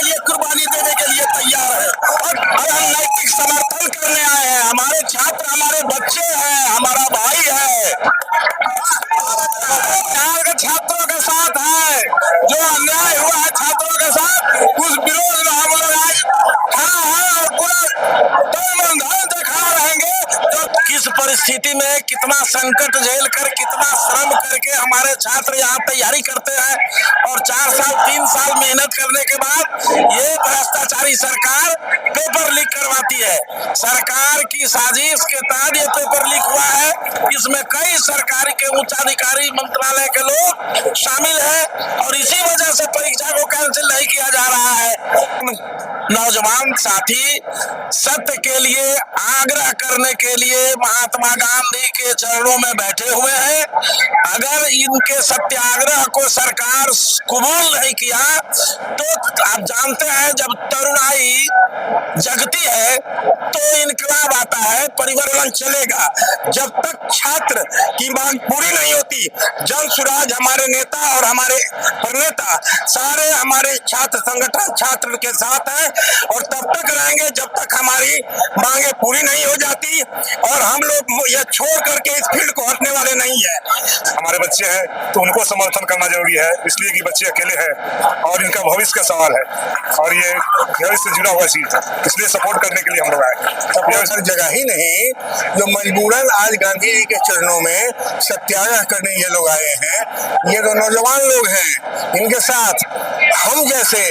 लिए कुर्बानी देने के लिए तैयार है और हम नैतिक समर्थन करने आए हैं। हमारे छात्र हमारे बच्चे हैं, हमारा भाई है, छात्रों के साथ है। जो अन्याय हुआ है छात्रों के साथ, उस विरोध में हम लोग आज खड़ा है और पूरा दिखा रहेंगे। तो किस परिस्थिति में कितना संकट झेल कर, कितना श्रम करके हमारे छात्र यहाँ तैयारी करते हैं और 4 साल 3 साल मेहनत करने के बाद ये भ्रष्टाचारी सरकार पेपर लीक करवाती है। सरकार की साजिश के तहत ये पेपर लीक हुआ है। इसमें कई सरकारी के उच्चाधिकारी मंत्रालय के लोग शामिल है और इसी वजह से परीक्षा को कैंसिल नहीं किया जा रहा है। नौजवान साथी सत्य के लिए आग्रह करने के लिए महात्मा गांधी के चरणों में बैठे हुए हैं। अगर इनके सत्याग्रह को सरकार कबूल नहीं किया तो आप जानते हैं जब तरुणाई जगती है तो इनकलाब आता है, परिवर्तन चलेगा। जब तक छात्र की मांग पूरी नहीं होती, जन सुराज हमारे नेता और हमारे प्रणेता सारे हमारे छात्र संगठन छात्र के साथ हैं और तब तक रहेंगे जब तक हमारी मांगे पूरी नहीं हो जाती और हम लोग यह छोड़ करके इस फील्ड को हटने वाले नहीं है। हमारे बच्चे हैं तो उनको समर्थन करना जरूरी है, इसलिए कि बच्चे अकेले हैं और इनका भविष्य का सवाल है और ये भविष्य से जुड़ा हुआ चीज है, इसलिए सपोर्ट करने के लिए हम लोग आए। हर जगह ही नहीं, जो मजबूरन आज गांधी जी के चरणों में सत्याग्रह करने ये लोग आए हैं, ये तो नौजवान लोग हैं। इनके साथ हम जैसे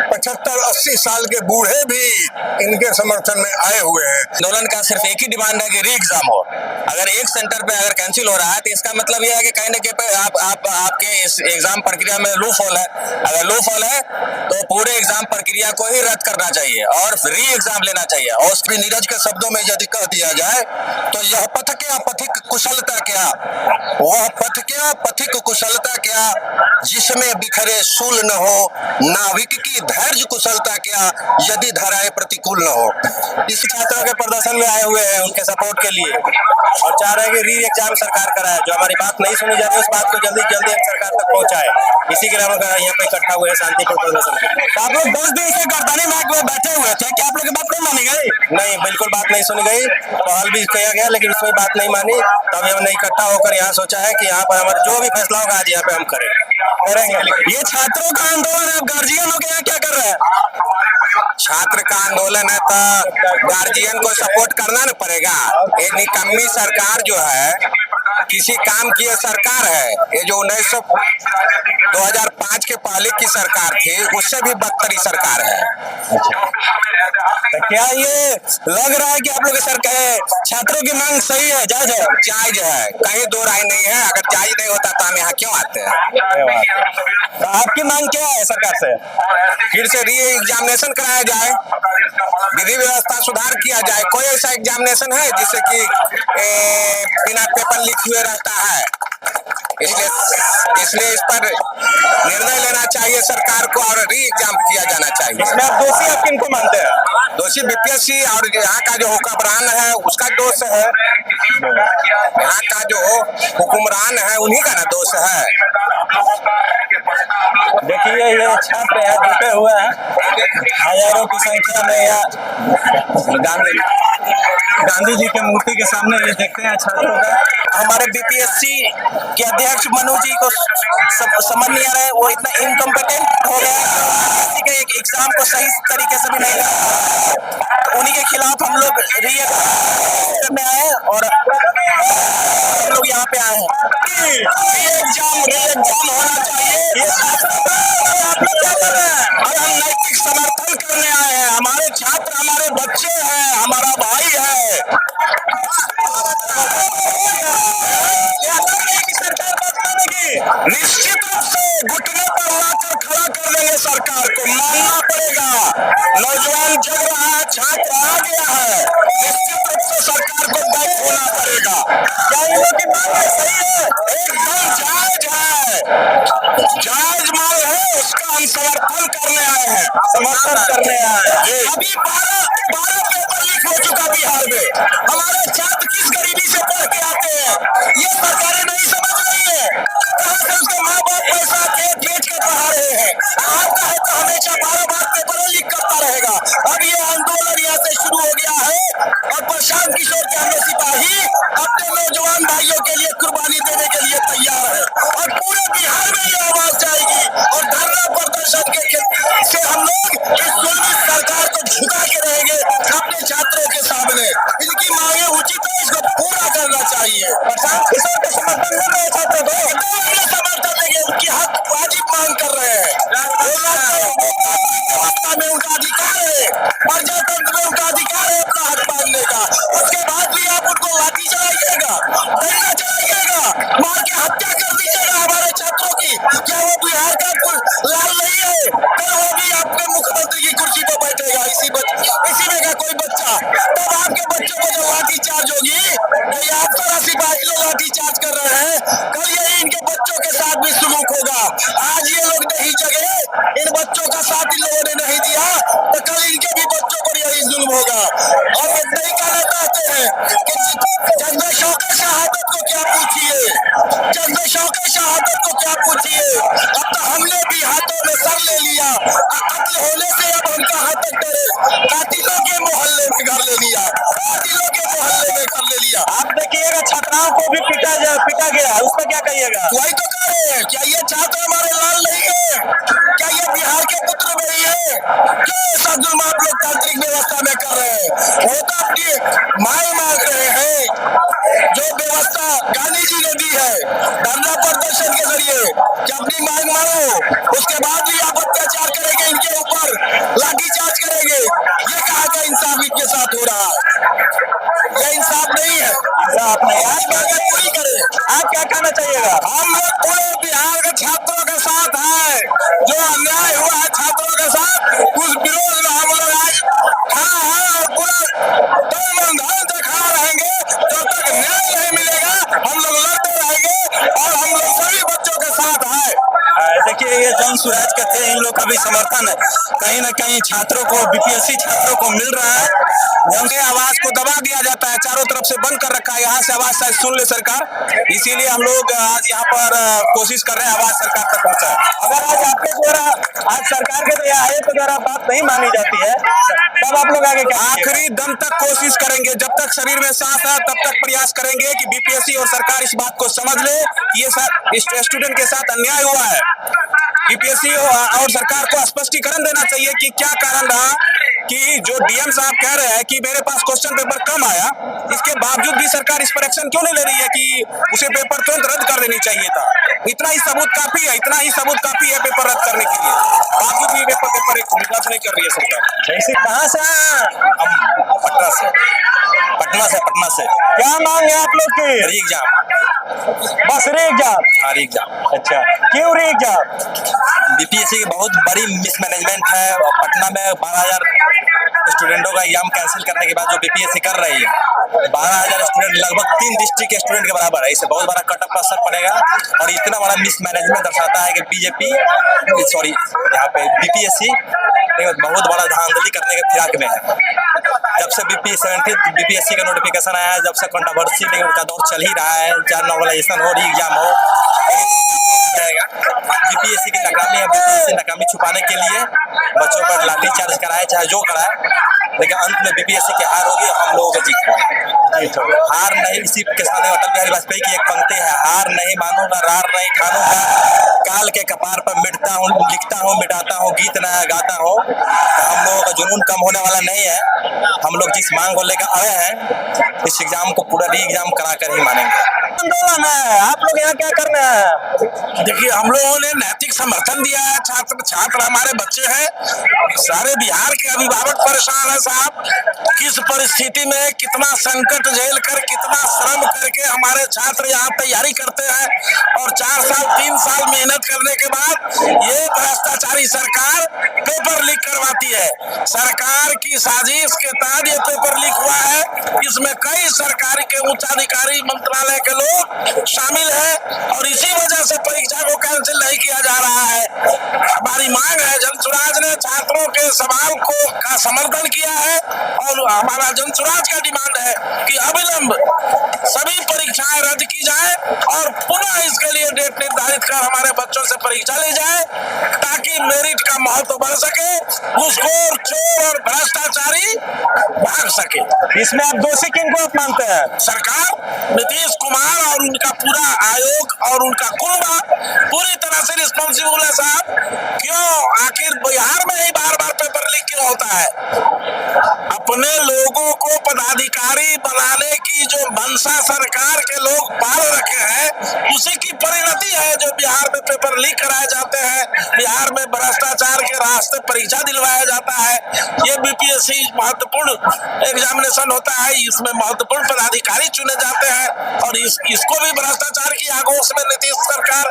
75-80 साल के बूढ़े भी इनके समर्थन में आए हुए हैं। आंदोलन का सिर्फ एक ही डिमांड है कि री एग्जाम हो। अगर एक सेंटर पे अगर कैंसिल हो रहा है तो इसका मतलब यह है कि कहीं ना कहीं पे आपके इस एग्जाम प्रक्रिया में लूप होल है। अगर लूप होल है तो पूरे एग्जाम प्रक्रिया को ही रद्द करना चाहिए और री एग्जाम लेना चाहिए। और उसकी नीरज के शब्दों में यदि कह दिया जाए तो यह पथ क्या पथिक कुशलता क्या, वह पथ क्या पथिक कुशलता क्या, जिसमें बिखरे शूल न हो, नाविक की धैर्य कुशलता क्या, यदि धाराएं प्रतिकूल न हो। इस छात्रों के प्रदर्शन में आए हुए हैं उनके सपोर्ट के लिए और चाह रहे हैं कि री एग्जाम सरकार कराए। जो हमारी बात नहीं सुनी जा रही उस बात को जल्दी जल्दी सरकार तक पहुंचाए। इसी के लिए हम लोग यहाँ पे इकट्ठा हुए हैं शांतिपूर्ण प्रदर्शन के लिए। आप लोग 10 दिन से गर्दनी मार्ग में बैठे हुए थे, क्या आप लोग की बात नहीं मानी गई? नहीं, बिल्कुल बात नहीं सुनी गई। पहल भी किया गया लेकिन उसमें बात नहीं मानी, तभी हमने इकट्ठा होकर यहाँ सोचा है कि यहाँ पर हमारा जो भी फैसला होगा आज यहाँ पे हम करेंगे। ये छात्रों का आंदोलन है, गार्जियन लोग यहाँ क्या कर रहे हैं? छात्र का आंदोलन है तो गार्जियन को सपोर्ट करना न पड़ेगा। एक निकम्मी सरकार जो है, किसी काम की सरकार है, ये जो 2005 के पहले की सरकार थी उससे भी बदतरी सरकार है। तो क्या ये लग रहा है कि आप लोग की सरकार छात्रों की मांग सही है, जायज है? जायज है, कहीं दो राय नहीं है। अगर जायज नहीं होता तो हम यहाँ क्यों आते हैं? तो आपकी मांग क्या है सरकार से? फिर से री एग्जामिनेशन कराया जाए, विधि व्यवस्था सुधार किया जाए। कोई ऐसा एग्जामिनेशन है जिससे कि बिना पेपर लीक हुए रहता है? इसलिए इस पर निर्णय लेना चाहिए सरकार को और री एग्जाम किया जाना चाहिए। इसमें आप दोषी आप किनको मानते हैं? दोषी बीपीएससी और यहाँ का जो हुक्मरान है उसका दोष है, यहाँ का जो हुक्मरान है उन्हीं का ना दोष है। देखिए ये छात्र यहाँ जुटे हुए हैं हजारों की संख्या में, या गांधी जी के मूर्ति के सामने ये देखते हैं छात्रों का। हमारे बीपीएससी के अध्यक्ष मनु जी को समझ नहीं आ रहा है, वो इतना इनकम्पिटेंट हो गया किसी के एक एग्जाम को सही तरीके से भी नहीं कर। उन्हीं के खिलाफ हम लोग करने आए और हम लोग यहाँ पे आए हैं। एग्जाम होना चाहिए। आप लोग क्या कर रहे हैं? और हम नैतिक समर्थन करने आए हैं। हमारे छात्र हमारे बच्चे हैं, हमारा भाई है। निश्चित रूप से घुटने पर लाकर खड़ा कर देंगे सरकार को, मानना पड़ेगा। नौजवान जग रहा है, छात्र आ गया है, निश्चित रूप से सरकार को दायित्व होना पड़ेगा। क्या इन लोगों की मांग सही है? एकदम जायज है, जायज मांग है, उसका हम समर्थन करने आए हैं, समर्थन करने आए हैं। अभी 12 पेपर लीक हो चुका बिहार में। हमारे छात्र किस गरीबी से पढ़ के आते हैं, ये सरकारें नहीं समझ रही है। कहाँ से उसके माँ बाप पैसा खेत बेच कर पढ़ा रहे हैं। आपका है तो हमेशा 12 बार गया, उस पर क्या कहिएगा? वही तो कह रहे हैं, क्या ये छात्र हमारे लाल नहीं है? क्या ये बिहार के पुत्र नहीं है? क्यों ऐसा जुल्म आप लोकतांत्रिक व्यवस्था में कर रहे हैं? वो तो अपनी मांग मांग रहे हैं, जो व्यवस्था गांधी जी ने दी है धरना प्रदर्शन के जरिए कि अपनी मांग मांगो, उसके बाद भी आप अत्याचार करेंगे, इनके ऊपर लाठीचार्ज करेंगे। ये कहाँ का इंसाफ इनके साथ हो रहा है? ये इंसाफ नहीं है। इंसाफ नहीं। आज मांगे पूरी करें। आप क्या कहना चाहिएगा? हम लोग पूरे बिहार के छात्रों के साथ हैं। जो अन्याय हुआ है छात्रों के साथ, उस विरोध में हम लोग आज खड़ा हैं और पूरा तन मन धन से खड़ा रहेंगे। जब तक न्याय नहीं मिलेगा हम लोग लड़ते रहेंगे और हम लोग सभी बच्चों के साथ हैं। देखिए, ये जन स्वराज के थे, इन लोग का भी समर्थन है। कहीं ना कहीं छात्रों को, बीपीएससी छात्रों को मिल रहा है। उनके आवाज को दबा दिया जाता है, चारों तरफ से बंद कर रखा है। यहाँ से आवाज शायद सुन ले सरकार, इसीलिए हम लोग आज यहाँ पर कोशिश कर रहे हैं आवाज सरकार तक पहुँचाए। अगर आज आपके द्वारा आज सरकार के द्वारा आए तो द्वारा बात नहीं मानी जाती है, तब आप लोग आगे क्या करेंगे? आखिरी दम तक कोशिश करेंगे, जब तक शरीर में सांस है तब तक प्रयास करेंगे कि बीपीएससी और सरकार इस बात को समझ ले कि ये स्टूडेंट के साथ अन्याय हुआ है। बीपीएससी और सरकार को स्पष्टीकरण देना चाहिए कि क्या कारण रहा कि जो डीएम साहब कह रहे हैं कि मेरे पास क्वेश्चन पेपर कम आया, इसके बावजूद भी सरकार इस पर एक्शन क्यों नहीं ले रही है कि उसे पेपर तुरंत रद्द कर देनी चाहिए था। इतना ही सबूत काफी है, इतना ही सबूत काफी है पेपर रद्द करने के लिए, बावजूद भी पेपर रद्द नहीं कर रही है सरकार। ऐसे कहाँ से हम पटना से क्या मांग है आप लोग की? री एग्जाम, बस री एग्जाम। री एग्जाम। अच्छा, क्यों री एग्जाम? बीपीएससी की बहुत बड़ी मिसमैनेजमेंट है। पटना में 12,000 स्टूडेंटों का एग्जाम कैंसिल करने के बाद जो बीपीएससी कर रही है, 12,000 स्टूडेंट लगभग 3 डिस्ट्रिक्ट के स्टूडेंट के बराबर है। इससे बहुत बड़ा कटअप का असर पड़ेगा और इतना बड़ा मिसमैनेजमेंट दर्शाता है कि यहाँ पे बीपीएससी बहुत बड़ा धांधली करने के फिराक में है। जब से बीपीएससी का नोटिफिकेशन आया है, जब से कंट्रोवर्सी का दौर चल ही रहा है, चाहे नॉर्मलाइजेशन हो, री एग्जाम हो, बीपीएससी की नकामी है। बीपीएससी नकामी छुपाने के लिए बच्चों पर लाठीचार्ज कराए, चाहे जो कराए, लेकिन अंत में बीपीएससी की हार होगी, हम लोगों को जीत। हार नहीं, इसी के साथ अटल बिहारी वाजपेयी की एक पंक्ति है, हार नहीं मानूंगा, रार नहीं खानूंगा, काल के कपार पर मिटता हूँ, लिखता हूँ, मिटाता हूँ, गीत नया गाता हूँ। हम लोगों का जुनून कम होने वाला नहीं है। हम लोग जिस मांग को लेकर आए हैं, इस एग्जाम को पूरा री एग्जाम करा कर ही मानेंगे। आंदोलन है, आप लोग यहाँ क्या कर रहे हैं? देखिए, हम लोगों ने नैतिक समर्थन दिया है। छात्र हमारे बच्चे हैं, सारे बिहार के अभिभावक परेशान है साहब। किस परिस्थिति में कितना संकट झेल कर, कितना श्रम करके हमारे छात्र यहाँ तैयारी करते हैं और 4 साल 3 साल मेहनत करने के बाद ये भ्रष्टाचारी सरकार पेपर लीक करवाती है। सरकार की साजिश के तहत ये पेपर लीक हुआ है। इसमें कई सरकारी के उच्चाधिकारी, मंत्रालय के लोग शामिल हैं और इसी वजह से परीक्षा को कैंसिल नहीं किया जा रहा है। हमारी मांग है, जनसुराज ने छात्रों के सवाल का समर्थन किया है और हमारा जनसुराज का डिमांड है कि अविलंब सभी परीक्षाएं रद्द की जाए और पुनः इसके लिए डेट निर्धारित कर हमारे बच्चों से परीक्षा ली जाए, ताकि मेरिट का महत्व बढ़ सके, घूसखोर, चोर और भ्रष्टाचारी भाग सके। इसमें आप दोषी किनको आप मानते हैं? सरकार, नीतीश कुमार और उनका पूरा आयोग और उनका कुंभा पूरी तरह से रिस्पॉन्सिबल है साहब। क्यों आखिर बिहार में ही बार बार पेपर लीक क्यों होता है? अपने लोगों को पदाधिकारी बनाने की जो मंशा सरकार के लोग पाल रखे हैं, उसी की परिणति है जो बिहार में पेपर लीक कराए जाते हैं, बिहार में भ्रष्टाचार के रास्ते परीक्षा दिलवाया जाता है। ये बीपीएससी महत्वपूर्ण एग्जामिनेशन होता है, इसमें महत्वपूर्ण पदाधिकारी चुने जाते हैं और इसको भी भ्रष्टाचार की आगोश में नीतीश सरकार,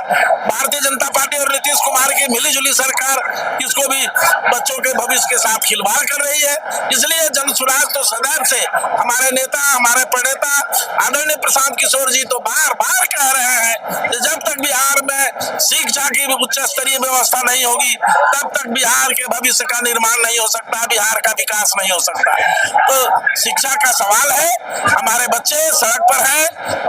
भारतीय जनता पार्टी और नीतीश कुमार की मिलीजुली सरकार इसको भी बच्चों के भविष्य के साथ खिलवाड़ कर रही है। इसलिए जनसुराज तो सदैव से हमारे नेता, हमारे प्रणेता आदरणीय प्रशांत किशोर जी तो बार बार कह रहे हैं कि जब तक बिहार में शिक्षा की उच्च स्तरीय व्यवस्था नहीं होगी, तब तक बिहार के भविष्य का निर्माण नहीं हो सकता, बिहार का विकास नहीं हो सकता। तो शिक्षा का सवाल है, हमारे बच्चे सड़क पर हैं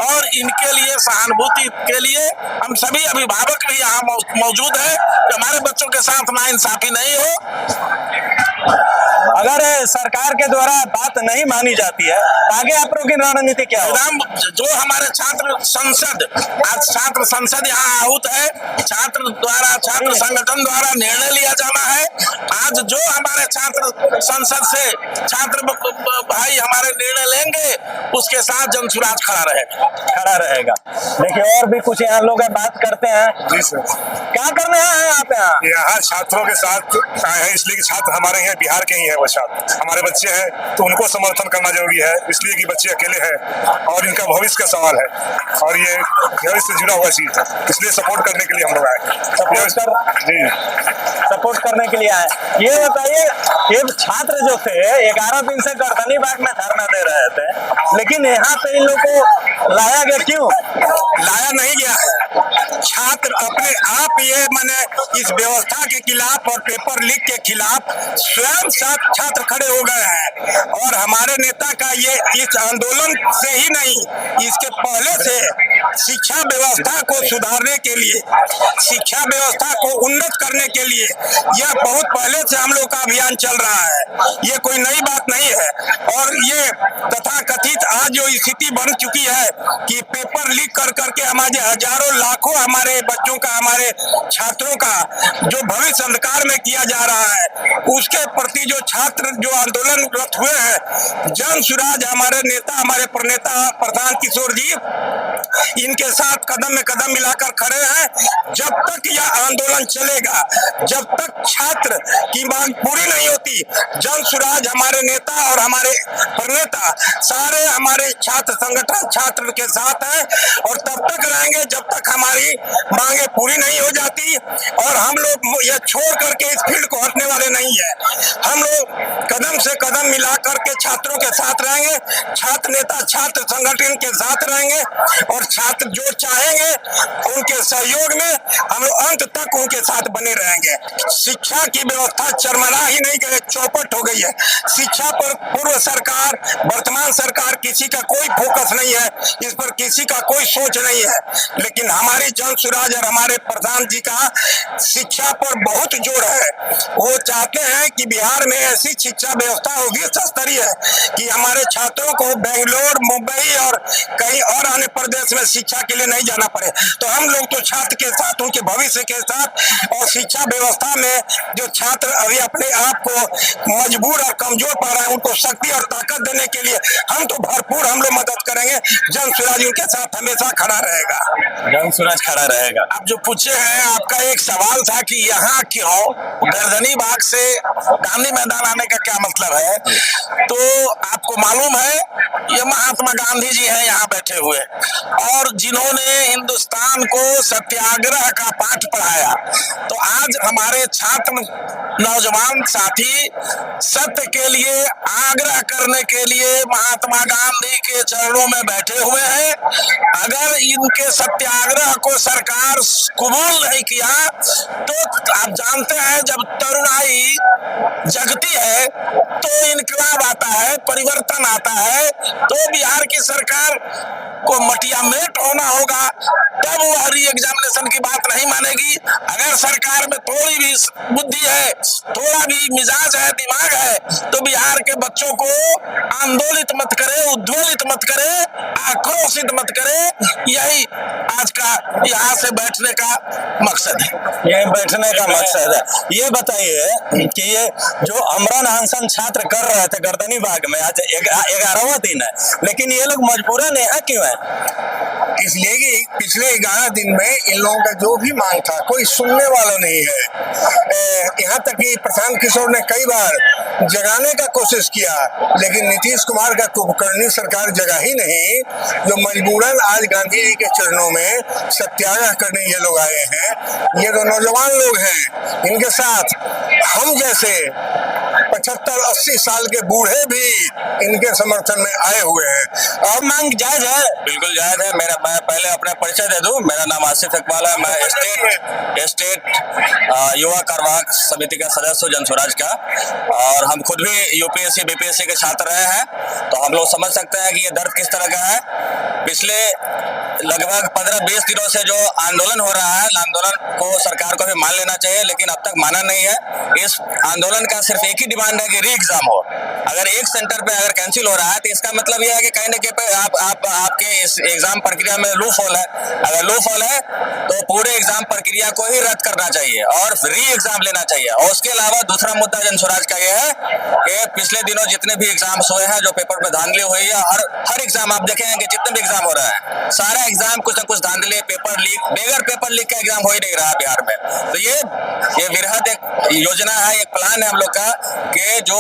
और इनके लिए सहानुभूति के लिए हम सभी अभिभावक भी यहाँ मौजूद है कि हमारे बच्चों के साथ नाइंसाफी नहीं हो। अगर सरकार के द्वारा बात नहीं मानी जाती है, आगे आप लोगों की रणनीति क्या है? जो हमारे छात्र संसद, आज छात्र संसद यहाँ आहूत है, छात्र संगठन द्वारा निर्णय लिया जाना है। आज जो हमारे छात्र संसद से छात्र भाई हमारे निर्णय लेंगे, उसके साथ जनसुराज खड़ा रहेगा। देखिए और भी कुछ यहाँ लोग बात करते हैं। जी सर, क्या करने हैं आप यहाँ छात्रों के साथ आए हैं इसलिए कि छात्र हमारे यहाँ बिहार के ही हैं, वो छात्र हमारे बच्चे हैं, तो उनको समर्थन करना जरूरी है, इसलिए कि बच्चे अकेले हैं और इनका भविष्य का सवाल है और ये भविष्य से जुड़ा हुआ चीज है, इसलिए सपोर्ट करने के लिए हम लोग आए। सपोर्ट करने के लिए आए। ये बताइए, ये छात्र जो थे 11 दिन से गर्दनी बाग में धरना दे रहे थे, लेकिन यहाँ पे इन लोग को लाया गया, क्यों लाया नहीं गया है? छात्र अपने आप ये माने इस व्यवस्था के खिलाफ और पेपर लीक के खिलाफ स्वयं छात्र खड़े हो गए हैं और हमारे नेता का ये इस आंदोलन से ही नहीं, इसके पहले से शिक्षा व्यवस्था को सुधारने के लिए, शिक्षा व्यवस्था को उन्नत करने के लिए यह बहुत पहले से हम लोग का अभियान चल रहा है। ये कोई नई बात नहीं है और ये तथाकथित आज जो स्थिति बन चुकी है कि पेपर लीक कर करके हमारे हजारों लाखों हमारे बच्चों का, हमारे छात्रों का जो भविष्य अंधकार में किया जा रहा है, उसके प्रति जो छात्र जो आंदोलनरत हुए हैं, जनसुराज हमारे नेता, हमारे प्रणेता प्रधान किशोर जी इनके साथ कदम में कदम मिलाकर खड़े हैं। जब तक यह आंदोलन चलेगा, जब तक छात्र की मांग पूरी नहीं होती, जनसुराज हमारे नेता और हमारे प्रणेता सारे हमारे छात्र संगठन छात्र के साथ हैं और तब तक रहेंगे जब तक हमारी मांगे पूरी नहीं हो जाती। और हम लोग ये छोड़ करके इस फील्ड को हटने वाले नहीं है। हम लोग कदम से कदम मिला करके छात्रों के साथ रहेंगे, छात्र नेता छात्र संगठन के साथ रहेंगे और छात्र जो चाहेंगे उनके सहयोग में हम लोग अंत तक उनके साथ बने रहेंगे। शिक्षा की व्यवस्था चरमरा ही नहीं गई, चौपट हो गई है। शिक्षा पर पूर्व सरकार, वर्तमान सरकार किसी का कोई फोकस नहीं है, इस पर किसी का कोई सोच नहीं है, लेकिन हमारी जनसुराज और हमारे प्रधान जी का शिक्षा पर बहुत जोर है। वो चाहते हैं कि बिहार में ऐसी शिक्षा व्यवस्था हो विश्व स्तरीय है कि हमारे छात्रों को बेंगलोर, मुंबई और कहीं और अन्य प्रदेश में शिक्षा के लिए नहीं जाना पड़े। तो हम लोग तो छात्र के साथ, उनके भविष्य के साथ और शिक्षा व्यवस्था में जो छात्र अभी अपने आप को मजबूर और कमजोर पा रहे हैं, उनको शक्ति और ताकत देने के लिए हम तो भरपूर हम लोग मदद करेंगे। जनसुराज उनके साथ हमेशा खड़ा रहेगा। जनसुराज खड़ा रहेगा। आप जो पूछे हैं, आपका एक सवाल था कि यहाँ क्यों गर्दनी बाग से गांधी मैदान आने का क्या मतलब है, तो आपको मालूम है ये महात्मा गांधी जी हैं यहाँ बैठे हुए और जिन्होंने हिंदुस्तान को सत्याग्रह का पाठ पढ़ाया। तो आज हमारे छात्र नौजवान साथी सत्य के लिए आग्रह करने के लिए महात्मा गांधी के चरणों में बैठे हुए हैं। अगर इनके सत्याग्रह को सरकार कबूल नहीं किया तो आप जानते हैं जब तरुणाई जगती है तो इनकलाब आता है, परिवर्तन आता है, तो बिहार की सरकार को मटियामेट होना होगा, तब वह री एग्जामिनेशन की बात नहीं मानेगी। अगर सरकार में थोड़ी भी बुद्धि है, थोड़ा भी मिजाज है, दिमाग है, तो बिहार के बच्चों को आंदोलित मत करे, उद्वेलित मत करे, आक्रोशित मत करे। यही आज का यहाँ से बैठने का मकसद है। यही बैठने का मकसद है। ये बताइए कि ये जो अमरन अनशन छात्र कर रहे थे गर्दनी बाग में, आज 11वां दिन है, लेकिन ये लोग मजबूरन यहाँ क्यों है? इसलिए कि पिछले 11 दिन में इन लोगों का जो भी मांग था कोई सुनने वाला नहीं है। यहाँ तक कि प्रशांत किशोर ने कई बार जगाने का कोशिश किया, लेकिन नीतीश कुमार का कुंभकर्णी सरकार जगा ही नहीं, जो मजबूरन आज गांधी जी के चरणों में सत्याग्रह करने ये लोग आए हैं। ये तो नौजवान लोग हैं, इनके साथ हम जैसे 75-80 साल के बूढ़े भी इनके समर्थन में आए हुए हैं। और मांग जायज है? बिल्कुल जायज है। मैं पहले अपना परिचय दे दूं। मेरा नाम आसिफ इकबाल है। मैं स्टेट युवा कार्यवाहक समिति का सदस्य हूं जनसुराज का, और हम खुद भी यूपीएससी बीपीएससी के छात्र रहे हैं, तो हम लोग समझ सकते हैं कि ये दर्द किस तरह का है। पिछले लगभग 15-20 दिनों से जो आंदोलन हो रहा है, आंदोलन को सरकार को भी मान लेना चाहिए, लेकिन अब तक माना नहीं है। इस आंदोलन का सिर्फ एक ही डिमांड डिमांड है कि री एग्जाम हो। अगर एक सेंटर पे अगर कैंसिल हो रहा है तो इसका मतलब यह है कि कहीं ना कहीं पे आपके इस एग्जाम प्रक्रिया में लूप होल है। अगर लूप होल है तो पूरे एग्जाम प्रक्रिया को ही रद्द करना चाहिए और री एग्जाम लेना चाहिए। और उसके अलावा दूसरा मुद्दा जन स्वराज का यह है कि पिछले दिनों जितने भी एग्जाम्स हुए हैं, जो पेपर में धांधली हुई है, हर एग्जाम आप देखेंगे कि जितने भी एग्जाम हो रहा है सारा एग्जाम कुछ न कुछ धांधली, पेपर लीक, बगैर पेपर लीक का एग्जाम हो ही नहीं रहा बिहार में। तो ये वृहद एक योजना है, एक प्लान है हम लोग का कि जो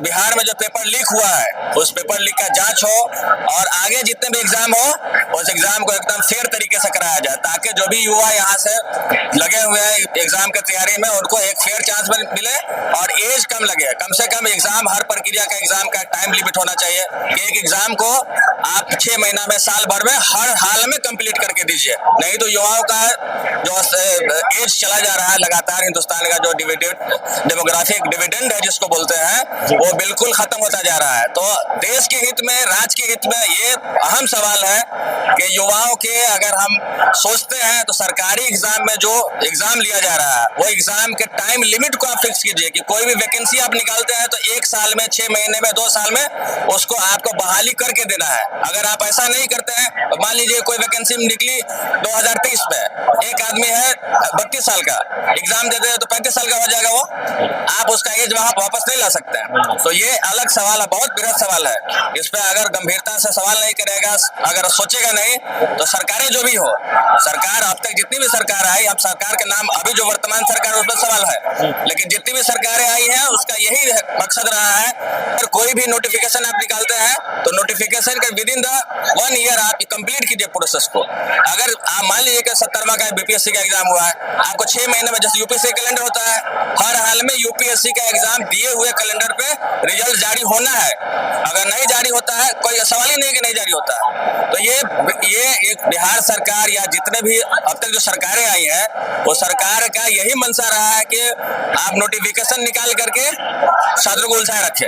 बिहार में जो पेपर लीक हुआ है उस पेपर लीक का जांच हो और आगे जितने भी एग्जाम हो उस एग्जाम को एकदम फेयर तरीके से कराया जाए, ताकि जो भी युवा यहाँ से लगे हुए हैं एग्जाम की तैयारी में उनको एक फेयर चांस मिले और एज कम लगे। कम से कम एग्जाम, हर प्रक्रिया का एग्जाम का टाइम लिमिट होना चाहिए कि एक एग्जाम को आप 6 महीना में, साल भर में, हर हाल में कंप्लीट करके दीजिए। नहीं तो युवाओं का जो एज चला जा रहा है लगातार, हिंदुस्तान का जो डेमोग्राफिक डिविडेंड है जिसको बोलते हैं, वो बिल्कुल खत्म होता जा रहा है। तो देश के हित में, राज्य के हित में ये अहम सवाल है कि युवाओं के, अगर हम सोचते हैं तो सरकारी एग्जाम में जो एग्जाम लिया जा रहा है वो एग्जाम के टाइम लिमिट को आप फिक्स कीजिए कि कोई भी वैकेंसी आप निकालते हैं तो 1 साल में, 6 महीने में, 2 साल में उसको आपको बहाली करके देना है। अगर आप ऐसा नहीं करते हैं तो मान लीजिए कोई वैकेंसी निकली 2023 में, एक आदमी है 32 साल का, एग्जाम देते हैं तो 35 साल का हो जाएगा वो, आप उसका एज वहां वापस नहीं ला सकते हैं। तो ये अलग सवाल है, बहुत बृहद सवाल है। इस पर अगर गंभीरता से सवाल नहीं करेगा, अगर सोचेगा नहीं तो सरकारें जो भी हो, सरकार अब तक जितनी भी सरकार आई, अब सरकार के नाम अभी जो वर्तमान सरकार उस पर सवाल है, लेकिन जितनी भी सरकारें आई हैं उसका यही मकसद रहा है। अगर कोई भी नोटिफिकेशन आप निकालते हैं तो नोटिफिकेशन के विद इन द 1 ईयर आप कंप्लीट कीजिए प्रोसेस को। अगर आप मान लीजिए कि 70वां का बीपीएससी का एग्जाम हुआ है, आपको 6 महीने में, जैसे यूपीएससी कैलेंडर होता है, हर हाल में यूपीएससी का एग्जाम दिए हुए कैलेंडर पे रिजल्ट जारी होना है। अगर नहीं जारी होता है, कोई सवाल ही नहीं कि नहीं जारी होता है। तो ये एक बिहार सरकार या जितने भी अब तक जो सरकारें आई हैं, वो सरकार का यही मंशा रहा है कि आप नोटिफिकेशन निकाल करके छात्रों को उलझाए रखे।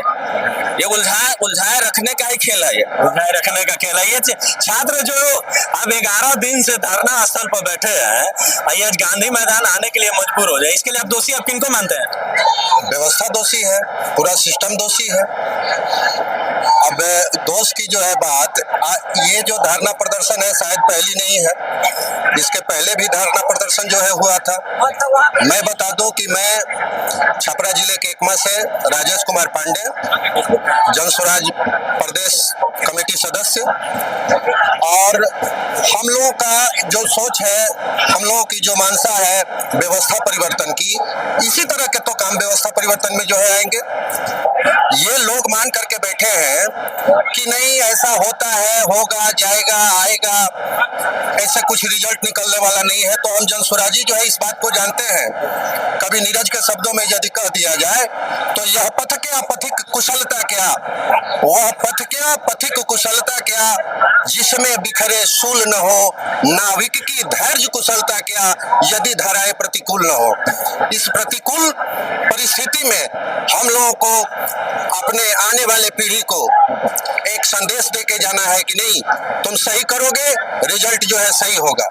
ये उलझाए रखने का ही खेल है, ये उलझाए रखने का खेल है। ये छात्र जो अब 11 दिन से धरना स्थल पर बैठे हैं, ये गांधी मैदान आने के लिए मजबूर हो जाए, इसके लिए आप दोषी आप किनको मानते हैं? व्यवस्था दोषी है, पूरा सिस्टम दोषी है। अब दोष की जो है बात, ये जो धरना प्रदर्शन है शायद पहली नहीं है, इसके पहले भी धरना प्रदर्शन जो है हुआ था। मैं बता दूं कि मैं छपरा जिले के एकमा से राजेश कुमार पांडे, जन स्वराज प्रदेश कमेटी सदस्य, और हम लोगों का जो सोच है, हम लोगों की जो मानसा है व्यवस्था परिवर्तन की, इसी तरह के तो काम व्यवस्था परिवर्तन में जो है आएंगे। ये लोग मान करके बैठे हैं कि नहीं ऐसा होता है, होगा, जाएगा, आएगा, ऐसा कुछ रिजल्ट निकलने वाला नहीं है। तो हम जन स्वराजी जो है इस बात को जानते हैं। कभी नीरज के शब्दों में यदि कह दिया जाए तो यह पथ क्या पथिक कुशलता क्या, वह पथ क्या पथिक कुशलता क्या, जिसमें बिखरे शूल न हो, नाविक की धैर्य कुशलता क्या, यदि धाराएं प्रतिकूल न हो। इस प्रतिकूल परिस्थिति में हम लोगों को अपने आने वाले पीढ़ी को एक संदेश दे के जाना है कि नहीं, तुम सही करोगे, रिजल्ट जो है सही होगा,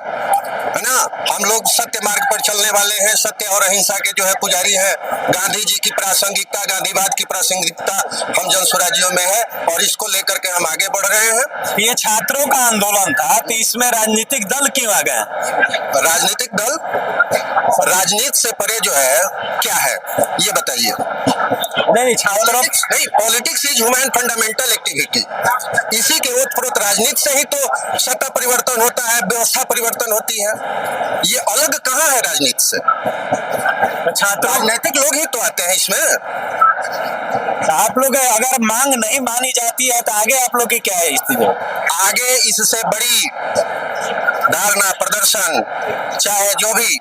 है ना। हम लोग सत्य मार्ग पर चलने वाले हैं, सत्य और अहिंसा के जो है पुजारी हैं। गांधी जी की प्रासंगिकता, गांधीवाद की प्रासंगिकता हम जन स्वराजियों में है और इसको लेकर के हम आगे बढ़ रहे हैं। ये छात्रों का आंदोलन था, तो इसमें राजनीतिक दल क्यों आ गए? राजनीतिक दल राजनीति से परे जो है क्या है ये बताइए। नहीं, छात्रों नहीं, politics is human fundamental activity. इसी के ओतप्रोत राजनीति से ही तो सत्ता परिवर्तन होता है, व्यवस्था परिवर्तन होती है। ये अलग कहाँ है राजनीति से? छात्र राजनीतिक लोग ही तो आते हैं इसमें। आप लोग अगर मांग नहीं मानी जाती है तो आगे आप लोग की क्या है स्थिति? आगे इससे बड़ी धारणा प्रदर्शन, चाहे जो भी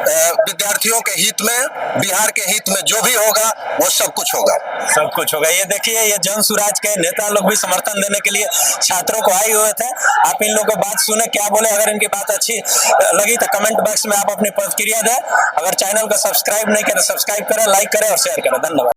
विद्यार्थियों के हित में, बिहार के हित में जो भी होगा वो सब कुछ होगा, सब कुछ होगा। ये देखिए, ये जन स्वराज के नेता लोग भी समर्थन देने के लिए छात्रों को आए हुए थे। आप इन लोगों को बात सुने, क्या बोले। अगर इनकी बात अच्छी लगी तो कमेंट बॉक्स में आप अपनी प्रतिक्रिया दें। अगर चैनल को सब्सक्राइब नहीं करें, सब्सक्राइब करें, लाइक करें और शेयर करें। धन्यवाद।